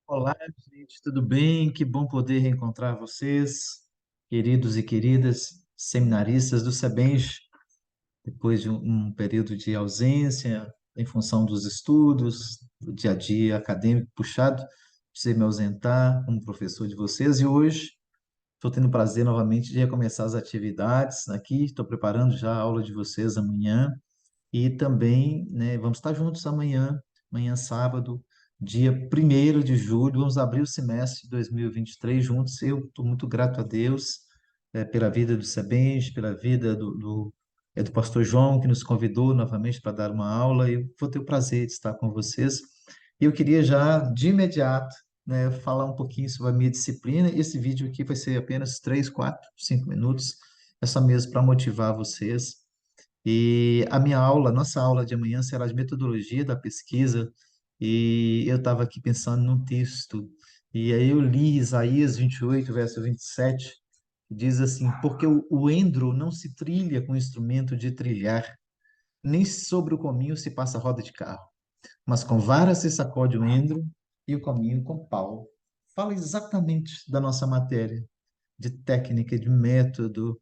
Olá, gente, tudo bem? Que bom poder reencontrar vocês, queridos e queridas seminaristas do SEBENJ, depois de um período de ausência, em função dos estudos, do dia a dia acadêmico puxado, precisei me ausentar como professor de vocês e hoje estou tendo o prazer novamente de recomeçar as atividades aqui, estou preparando já a aula de vocês amanhã. E também, né, vamos estar juntos amanhã sábado, dia 1º de julho, vamos abrir o semestre de 2023 juntos. Eu estou muito grato a Deus pela vida do Sebenj, pela vida do pastor João, que nos convidou novamente para dar uma aula, e eu vou ter o prazer de estar com vocês. E eu queria já, de imediato, né, falar um pouquinho sobre a minha disciplina. Esse vídeo aqui vai ser apenas 3, 4, 5 minutos, é só mesmo para motivar vocês. E a minha aula, nossa aula de amanhã será de metodologia da pesquisa, e eu estava aqui pensando num texto, e aí eu li Isaías 28, verso 27, que diz assim: Porque o endro não se trilha com instrumento de trilhar, nem sobre o cominho se passa roda de carro, mas com vara se sacode o endro e o cominho com pau. Fala exatamente da nossa matéria, de técnica, de método,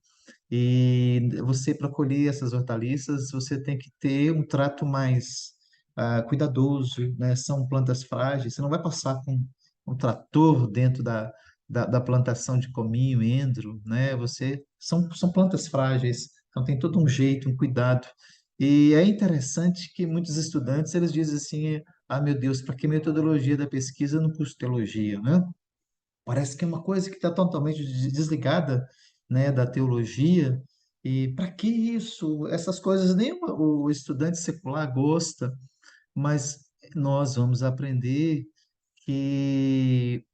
e você, para colher essas hortaliças, você tem que ter um trato mais cuidadoso, né? São plantas frágeis, você não vai passar com um trator dentro da plantação de cominho, endro, né? São plantas frágeis, então tem todo um jeito, um cuidado. E é interessante que muitos estudantes, eles dizem assim, ah, meu Deus, para que metodologia da pesquisa no curso de teologia, né? Parece que é uma coisa que está totalmente desligada, né, da teologia. E para que isso? Essas coisas nem o estudante secular gosta, mas nós vamos aprender que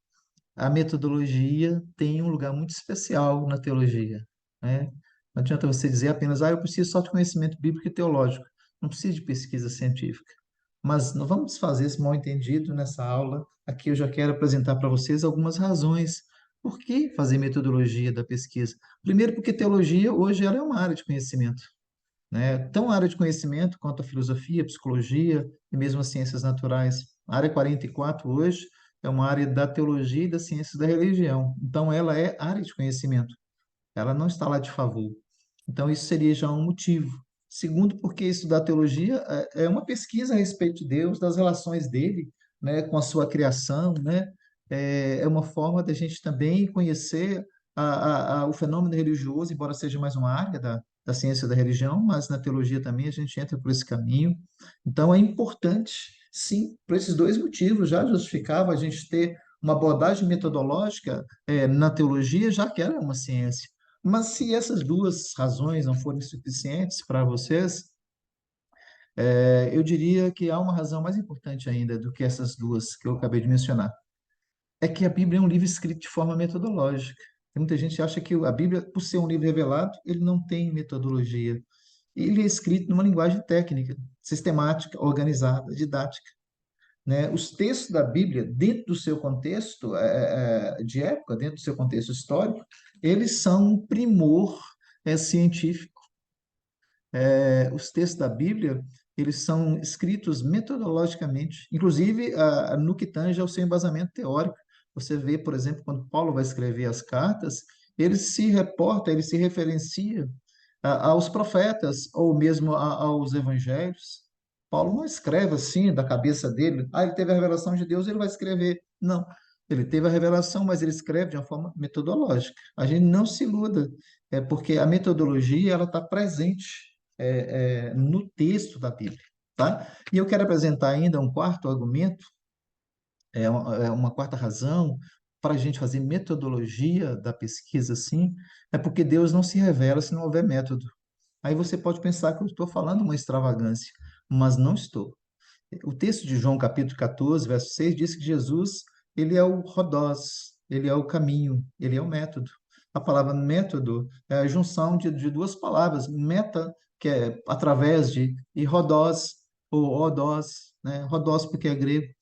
a metodologia tem um lugar muito especial na teologia, né? Não adianta você dizer apenas, eu preciso só de conhecimento bíblico e teológico, não preciso de pesquisa científica. Mas não vamos desfazer esse mal-entendido nessa aula. Aqui eu já quero apresentar para vocês algumas razões por que fazer metodologia da pesquisa. Primeiro, porque teologia hoje ela é uma área de conhecimento, né? Tão área de conhecimento quanto a filosofia, a psicologia e mesmo as ciências naturais. A área 44 hoje é uma área da teologia e das ciências da religião. Então, ela é área de conhecimento. Ela não está lá de favor. Então, isso seria já um motivo. Segundo, porque estudar teologia é uma pesquisa a respeito de Deus, das relações dele, né, com a sua criação, né? É uma forma da gente também conhecer o fenômeno religioso, embora seja mais uma área da ciência da religião, mas na teologia também a gente entra por esse caminho. Então, é importante, sim, por esses dois motivos, já justificava a gente ter uma abordagem metodológica na teologia, já que ela é uma ciência. Mas se essas duas razões não forem suficientes para vocês, eu diria que há uma razão mais importante ainda do que essas duas que eu acabei de mencionar. É que a Bíblia é um livro escrito de forma metodológica. Tem muita gente que acha que a Bíblia, por ser um livro revelado, ele não tem metodologia. Ele é escrito numa linguagem técnica, sistemática, organizada, didática, né? Os textos da Bíblia, dentro do seu contexto de época, dentro do seu contexto histórico, eles são um primor científico. Os textos da Bíblia, eles são escritos metodologicamente, inclusive no que tange ao seu embasamento teórico. Você vê, por exemplo, quando Paulo vai escrever as cartas, ele se reporta, ele se referencia aos profetas ou mesmo aos evangelhos. Paulo não escreve assim da cabeça dele, ele teve a revelação de Deus, ele vai escrever. Não, ele teve a revelação, mas ele escreve de uma forma metodológica. A gente não se iluda, porque a metodologia ela está presente no texto da Bíblia, tá? E eu quero apresentar ainda um quarto argumento, uma quarta razão para a gente fazer metodologia da pesquisa, sim, é porque Deus não se revela se não houver método. Aí você pode pensar que eu estou falando uma extravagância, mas não estou. O texto de João, capítulo 14, verso 6, diz que Jesus, ele é o rodós, ele é o caminho, ele é o método. A palavra método é a junção de duas palavras, meta, que é através de, e rodós, ou odós, né? Rodós porque é grego,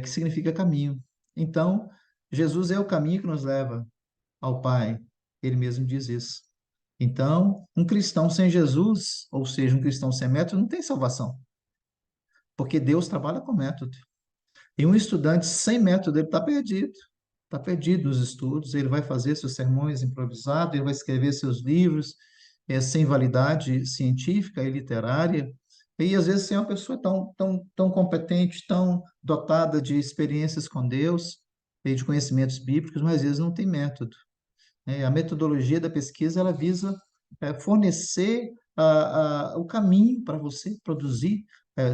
que significa caminho. Então, Jesus é o caminho que nos leva ao Pai, ele mesmo diz isso. Então, um cristão sem Jesus, ou seja, um cristão sem método, não tem salvação, porque Deus trabalha com método. E um estudante sem método, ele está perdido nos estudos, ele vai fazer seus sermões improvisados, ele vai escrever seus livros, sem validade científica e literária, e às vezes sem uma pessoa tão competente, tão dotada de experiências com Deus e de conhecimentos bíblicos, mas às vezes não tem método. A metodologia da pesquisa, ela visa fornecer o caminho para você produzir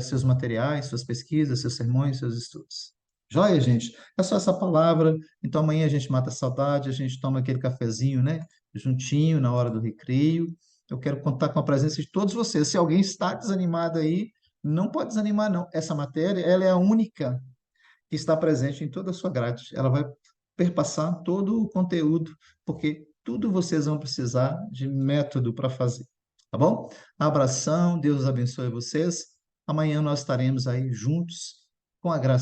seus materiais, suas pesquisas, seus sermões, seus estudos. Joia, gente? É só essa palavra. Então, amanhã a gente mata a saudade, a gente toma aquele cafezinho, né? Juntinho, na hora do recreio. Eu quero contar com a presença de todos vocês. Se alguém está desanimado aí, não pode desanimar, não. Essa matéria, ela é a única que está presente em toda a sua grade. Ela vai perpassar todo o conteúdo, porque tudo vocês vão precisar de método para fazer. Tá bom? Abração, Deus abençoe vocês. Amanhã nós estaremos aí juntos com a graça